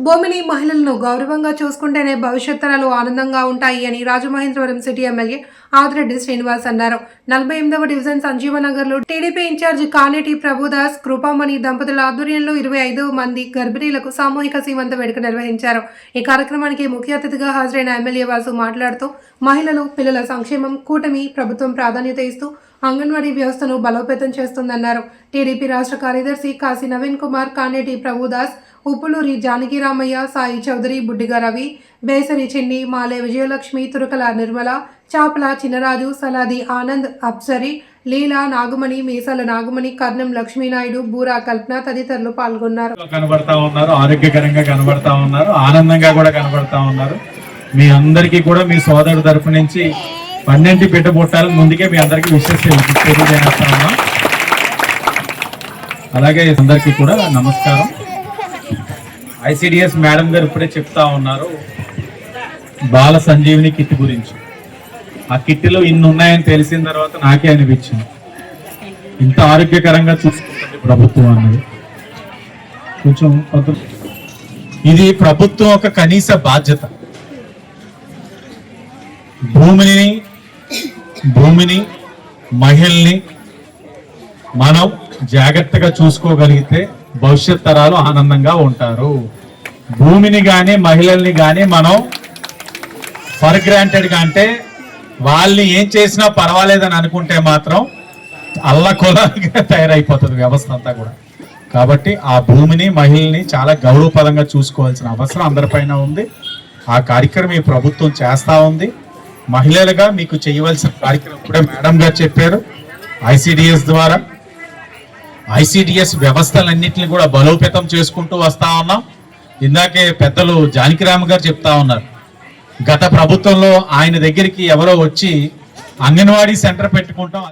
భూమిని మహిళలను గౌరవంగా చూసుకుంటేనే భవిష్యత్ తరాలు ఆనందంగా ఉంటాయి అని రాజమహేంద్రవరం సిటీ ఎమ్మెల్యే ఆదిరెడ్డి శ్రీనివాస్ అన్నారు. 48వ డివిజన్ సంజీవనగర్లో టీడీపీ ఇన్ఛార్జి కానేటి ప్రభుదాస్ కృపామణి దంపతుల ఆధ్వర్యంలో 25 మంది గర్భిణీలకు సామూహిక సీమంత వేడుక నిర్వహించారు. ఈ కార్యక్రమానికి ముఖ్య అతిథిగా హాజరైన ఎమ్మెల్యే వాసు మాట్లాడుతూ మహిళలు, పిల్లల సంక్షేమం కూటమి ప్రభుత్వం ప్రాధాన్యత ఇస్తూ అంగన్వాడీ వ్యవస్థను బలోపేతం చేస్తుందన్నారు. టీడీపీ రాష్ట్ర కార్యదర్శి కాశీ నవీన్ కుమార్, కానేటి ప్రభుదాస్, ఉప్పులూరి జానకిరామయ్య, సాయి చౌదరి, బుడ్డిగా రవి, బేసరి చిన్ని, మాలే విజయలక్ష్మి, తురకల నిర్మల, చాపల చిన్నరాజు, సలాది ఆనంద్, అప్సరి, లీలా, నాగుమణి, మీసాల నాగుమణి, కర్ణం లక్ష్మీనాయుడు, బూరా కల్పన తదితరులు పాల్గొన్నారు. కనబడతా ఉన్నారు, ఆరోగ్యకరంగా కనబడతా ఉన్నారు, ఆనందంగా కూడా కనబడతా ఉన్నారు. మీ అందరికీ కూడా మీ సోదరుడు తరపు నుంచి 12 పెట్టబొట్టాలు ముందుకే మీ అందరికీ తెలియజేస్తా ఉన్నాం. అలాగే అందరికీ కూడా నమస్కారం. ఐసిడిఎస్ మేడం గారు ఇప్పుడే చెప్తా ఉన్నారు బాల సంజీవిని కిట్ గురించి. ఆ కిట్లో ఇన్ని ఉన్నాయని తెలిసిన తర్వాత నాకే అనిపించింది ఇంత ఆరోగ్యకరంగా చూసుకుంటుంది ప్రభుత్వం అన్నది. కొంచెం ఇది ప్రభుత్వం ఒక కనీస బాధ్యత. భూమిని మహిళల్ని మనం జాగ్రత్తగా చూసుకోగలిగితే భవిష్యత్ తరాలు ఆనందంగా ఉంటారు. భూమిని కానీ మహిళల్ని కానీ మనం ఫర్ గ్రాంటెడ్గా అంటే వాళ్ళని ఏం చేసినా పర్వాలేదని అనుకుంటే మాత్రం అల్లకొలగా తయారైపోతుంది వ్యవస్థ అంతా కూడా. కాబట్టి ఆ భూమిని మహిళల్ని చాలా గౌరవపరంగా చూసుకోవాల్సిన అవసరం అందరిపైన ఉంది. ఆ కార్యక్రమం ఈ ప్రభుత్వం చేస్తూ ఉంది. మహిళలుగా మీకు చేయవలసిన కార్యక్రమం కూడా మేడం గారు చెప్పారు. ఐసిడిఎస్ ద్వారా ఐసిడిఎస్ వ్యవస్థలన్నింటినీ కూడా బలోపేతం చేసుకుంటూ వస్తా ఉన్నాం. ఇందాకే పెద్దలు జానకిరామ గారు చెప్తా ఉన్నారు, గత ప్రభుత్వంలో ఆయన దగ్గరికి ఎవరో వచ్చి అంగన్వాడీ సెంటర్ పెట్టుకుంటాం